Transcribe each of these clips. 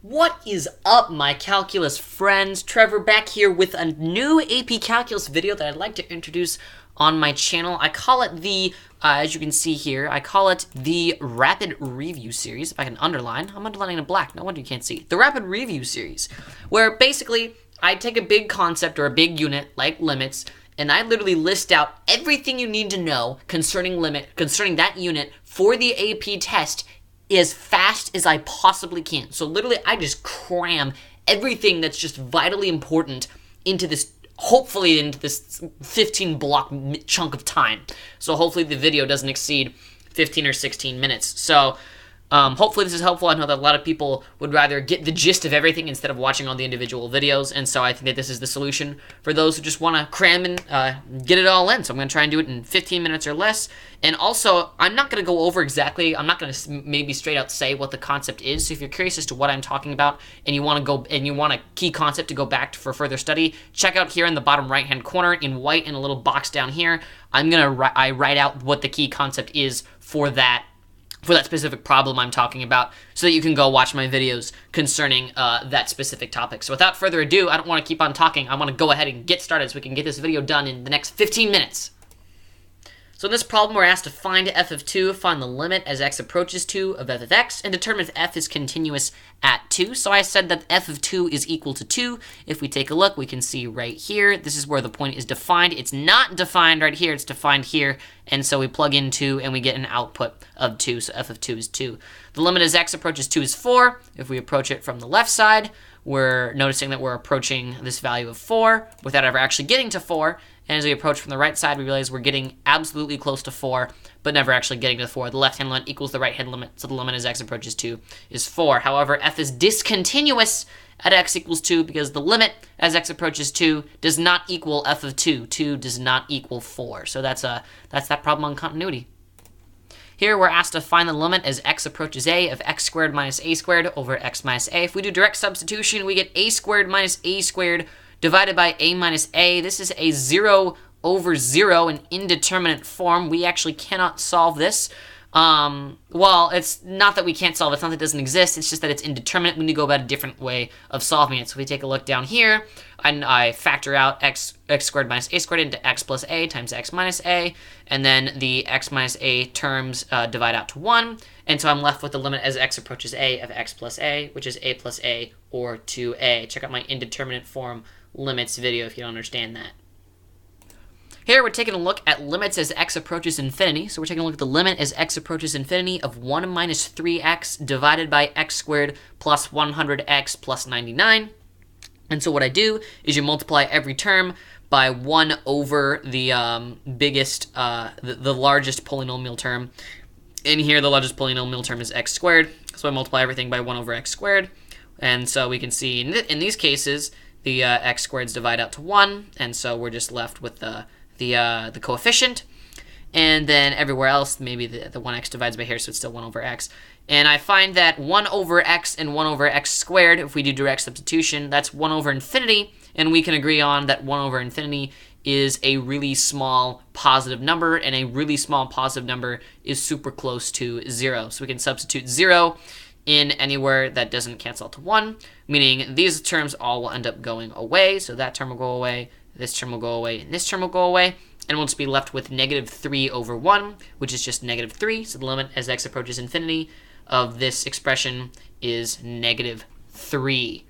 What is up, my calculus friends? Trevor back here with a new AP Calculus video that I'd like to introduce on my channel. I call it the, as you can see here, I call it the Rapid Review Series. If I can underline, I'm underlining in black, no wonder you can't see. The Rapid Review Series, where basically I take a big concept or a big unit, like limits, and I literally list out everything you need to know concerning that unit for the AP test as fast as I possibly can. So literally, I just cram everything that's just vitally important into this, hopefully into this 15 block chunk of time. So hopefully the video doesn't exceed 15 or 16 minutes. So hopefully this is helpful. I know that a lot of people would rather get the gist of everything instead of watching all the individual videos, and so I think that this is the solution for those who just want to cram and get it all in. So I'm going to try and do it in 15 minutes or less. And also, I'm not going to go over exactly, I'm not going to maybe straight out say what the concept is. So if you're curious as to what I'm talking about and you want to go and you want a key concept to go back to for further study, check out here in the bottom right hand corner in white in a little box down here. I write out what the key concept is for that specific problem I'm talking about, so that you can go watch my videos concerning that specific topic. So without further ado, I don't want to keep on talking. I want to go ahead and get started so we can get this video done in the next 15 minutes. So in this problem, we're asked to find f of 2, find the limit as x approaches 2 of f of x, and determine if f is continuous at 2. So I said that f of 2 is equal to 2. If we take a look, we can see right here, this is where the point is defined. It's not defined right here, it's defined here. And so we plug in 2, and we get an output of 2, so f of 2 is 2. The limit as x approaches 2 is 4. If we approach it from the left side, we're noticing that we're approaching this value of 4 without ever actually getting to 4. And as we approach from the right side, we realize we're getting absolutely close to 4, but never actually getting to 4. The left-hand limit equals the right-hand limit, so the limit as x approaches 2 is 4. However, f is discontinuous at x equals 2 because the limit as x approaches 2 does not equal f of 2. 2 does not equal 4. So that's that problem on continuity. Here we're asked to find the limit as x approaches a of x squared minus a squared over x minus a. If we do direct substitution, we get a squared minus a squared divided by a minus a. This is a 0 over 0, an indeterminate form. We actually cannot solve this. Well, it's not that we can't solve it. It's not that it doesn't exist. It's just that it's indeterminate. We need to go about a different way of solving it. So if we take a look down here, and I factor out x squared minus a squared into x plus a times x minus a, and then the x minus a terms divide out to 1. And so I'm left with the limit as x approaches a of x plus a, which is a plus a or 2a. Check out my indeterminate form limits video if you don't understand that. Here we're taking a look at limits as x approaches infinity. So we're taking a look at the limit as x approaches infinity of 1 minus 3x divided by x squared plus 100x plus 99. And so what I do is you multiply every term by 1 over the the largest polynomial term. In here, the largest polynomial term is x squared. So I multiply everything by 1 over x squared. And so we can see in these cases, the x squareds divide out to 1, and so we're just left with the coefficient. And then everywhere else, maybe the 1x divides by here, so it's still 1 over x. And I find that 1 over x and 1 over x squared, if we do direct substitution, that's 1 over infinity, and we can agree on that 1 over infinity is a really small positive number, and a really small positive number is super close to 0. So we can substitute 0 in anywhere that doesn't cancel to 1, meaning these terms all will end up going away. So that term will go away, this term will go away, and this term will go away, and we'll just be left with negative 3 over 1, which is just negative 3. So the limit as x approaches infinity of this expression is negative 3.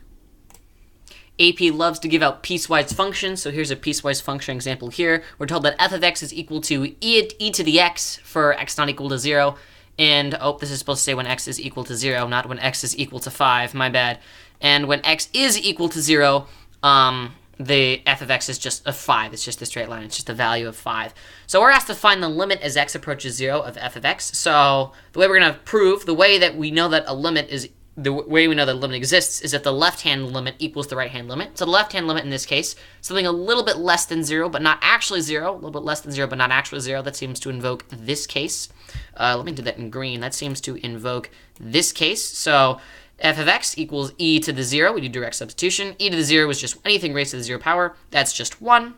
AP loves to give out piecewise functions, so here's a piecewise function example here. We're told that f of x is equal to e to the x for x not equal to 0. And, oh, this is supposed to say when x is equal to 0, not when x is equal to 5, my bad. And when x is equal to 0, the f of x is just a 5. It's just a straight line. It's just a value of 5. So we're asked to find the limit as x approaches 0 of f of x. So the way we're going to prove, the way that we know that a limit is, the way we know that a limit exists is if the left-hand limit equals the right-hand limit. So the left-hand limit in this case, something a little bit less than 0, but not actually 0. A little bit less than 0, but not actually 0. That seems to invoke this case. Let me do that in green. That seems to invoke this case. So f of x equals e to the 0. We do direct substitution. E to the 0 is just anything raised to the 0 power. That's just 1.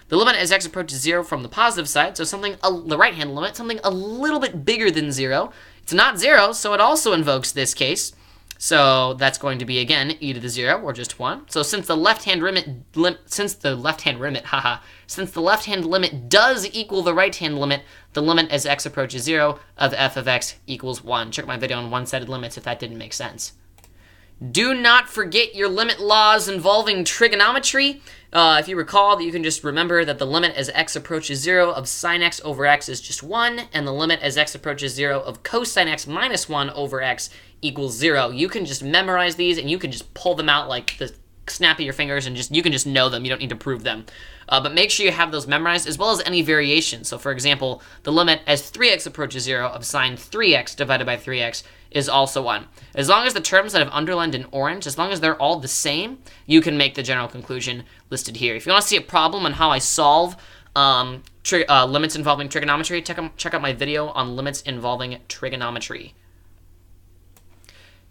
The limit as x approaches 0 from the positive side, so something, the right-hand limit, something a little bit bigger than 0. It's not 0, so it also invokes this case. So that's going to be, again, e to the 0, or just 1. So since the left-hand limit does equal the right-hand limit, the limit as x approaches 0 of f of x equals 1. Check my video on one-sided limits if that didn't make sense. Do not forget your limit laws involving trigonometry. If you recall, that you can just remember that the limit as x approaches 0 of sine x over x is just 1, and the limit as x approaches 0 of cosine x minus 1 over x equals 0. You can just memorize these, and you can just pull them out like the snap of your fingers, and you can just know them. You don't need to prove them. But make sure you have those memorized, as well as any variations. So for example, the limit as 3x approaches 0 of sine 3x divided by 3x is also 1. As long as the terms that I've underlined in orange, as long as they're all the same, you can make the general conclusion listed here. If you want to see a problem on how I solve limits involving trigonometry, check out my video on limits involving trigonometry.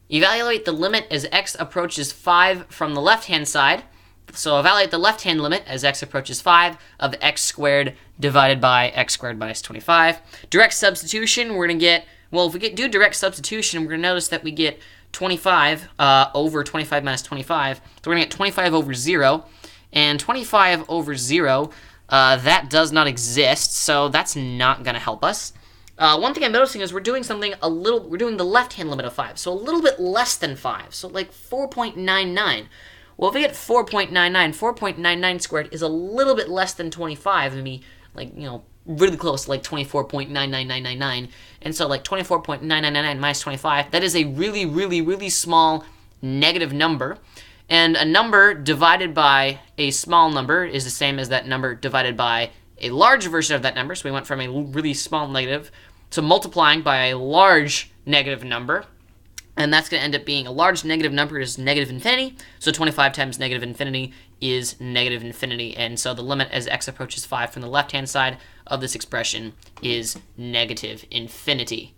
Evaluate the limit as x approaches 5 from the left-hand side. So evaluate the left-hand limit as x approaches 5 of x squared divided by x squared minus 25. Direct substitution, we're going to get, well, if we do direct substitution, we're going to notice that we get 25 over 25 minus 25. So we're going to get 25 over 0. And 25 over 0, that does not exist, so that's not going to help us. One thing I'm noticing is we're doing the left-hand limit of 5, so a little bit less than 5, so like 4.99. Well, if we get 4.99 squared is a little bit less than 25, maybe like, really close, like 24.99999. And so like 24.9999 minus 25, that is a really, really, really small negative number. And a number divided by a small number is the same as that number divided by a large version of that number. So we went from a really small negative to multiplying by a large negative number. And that's going to end up being a large negative number is negative infinity. So 25 times negative infinity is negative infinity. And so the limit as x approaches 5 from the left-hand side of this expression is negative infinity.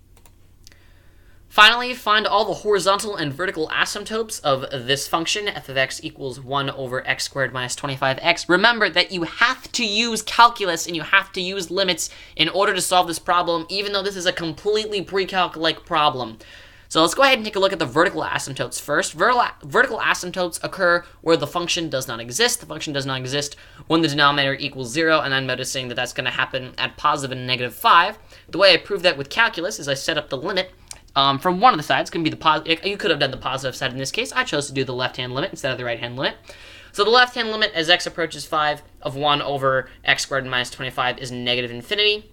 Finally, find all the horizontal and vertical asymptotes of this function, f of x equals 1 over x squared minus 25x. Remember that you have to use calculus and you have to use limits in order to solve this problem, even though this is a completely pre-calc-like problem. So let's go ahead and take a look at the vertical asymptotes first. Vertical asymptotes occur where the function does not exist. The function does not exist when the denominator equals 0, and I'm noticing that that's going to happen at positive and negative 5. The way I prove that with calculus is I set up the limit from one of the sides. Can be the positive. You could have done the positive side in this case. I chose to do the left-hand limit instead of the right-hand limit. So the left-hand limit as x approaches 5 of 1 over x squared minus 25 is negative infinity.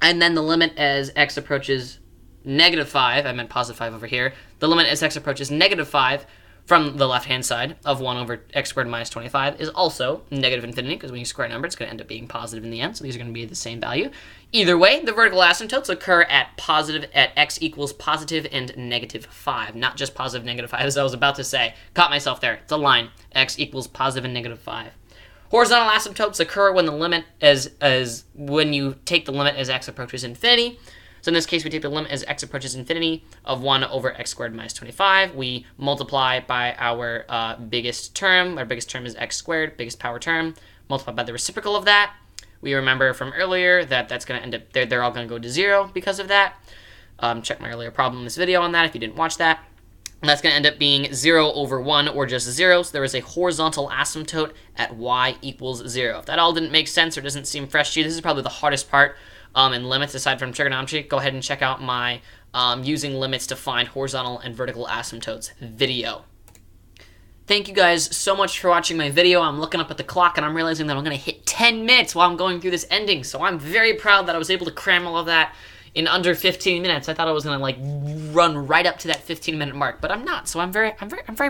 And then the limit as x approaches negative 5, I meant positive 5 over here, the limit as x approaches negative 5 from the left-hand side of 1 over x squared minus 25 is also negative infinity, because when you square a number, it's going to end up being positive in the end, so these are going to be the same value. Either way, the vertical asymptotes occur at x equals positive and negative 5, not just positive negative 5, as I was about to say. Caught myself there. It's a line. X equals positive and negative 5. Horizontal asymptotes occur when the limit when you take the limit as x approaches infinity. So in this case, we take the limit as x approaches infinity of 1 over x squared minus 25. We multiply by our biggest term. Our biggest term is x squared, biggest power term. Multiply by the reciprocal of that. We remember from earlier that that's going to end up, they're all going to go to 0 because of that. Check my earlier problem in this video on that if you didn't watch that. And that's going to end up being 0 over 1 or just 0. So there is a horizontal asymptote at y equals 0. If that all didn't make sense or doesn't seem fresh to you, this is probably the hardest part in limits aside from trigonometry. Go ahead and check out my using limits to find horizontal and vertical asymptotes video. Thank you guys so much for watching my video. I'm looking up at the clock and I'm realizing that I'm going to hit 10 minutes while I'm going through this ending. So I'm very proud that I was able to cram all of that in under 15 minutes. I thought I was going to like run right up to that 15-minute mark, but I'm not. So I'm very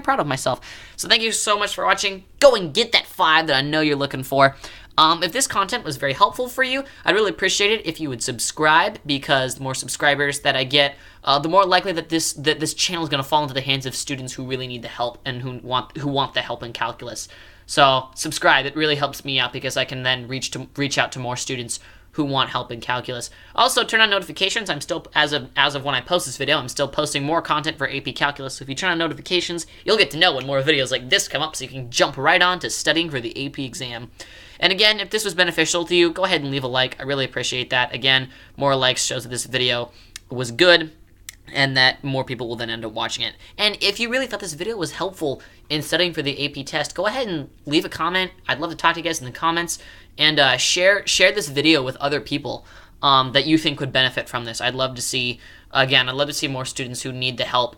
proud of myself. So thank you so much for watching. Go and get that 5 that I know you're looking for. If this content was very helpful for you, I'd really appreciate it if you would subscribe, because the more subscribers that I get, the more likely that this channel is going to fall into the hands of students who really need the help and who want the help in calculus. So subscribe. It really helps me out because I can then reach out to more students who want help in calculus. Also, turn on notifications. I'm still, as of when I post this video, I'm still posting more content for AP Calculus. So if you turn on notifications, you'll get to know when more videos like this come up, so you can jump right on to studying for the AP exam. And again, if this was beneficial to you, go ahead and leave a like. I really appreciate that. Again, more likes shows that this video was good. and that more people will then end up watching it. And if you really thought this video was helpful in studying for the AP test, go ahead and leave a comment. I'd love to talk to you guys in the comments, and share this video with other people that you think would benefit from this. I'd love to see, again, I'd love to see more students who need the help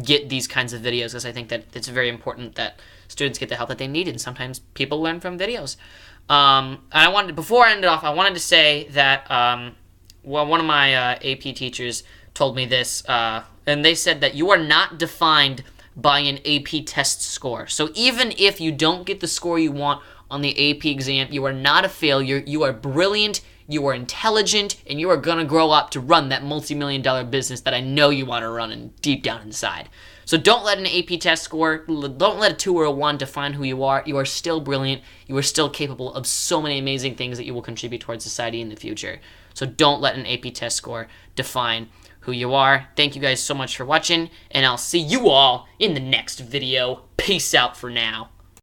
get these kinds of videos, because I think that it's very important that students get the help that they need, and sometimes people learn from videos. And before I end it off, I wanted to say that one of my AP teachers told me this, and they said that you are not defined by an AP test score. So even if you don't get the score you want on the AP exam, you are not a failure. You are brilliant, you are intelligent, and you are going to grow up to run that multi-million-dollar business that I know you want to run deep down inside. So don't let an AP test score, don't let a 2 or a 1 define who you are. You are still brilliant. You are still capable of so many amazing things that you will contribute towards society in the future. So don't let an AP test score define who you are. Thank you guys so much for watching, and I'll see you all in the next video. Peace out for now.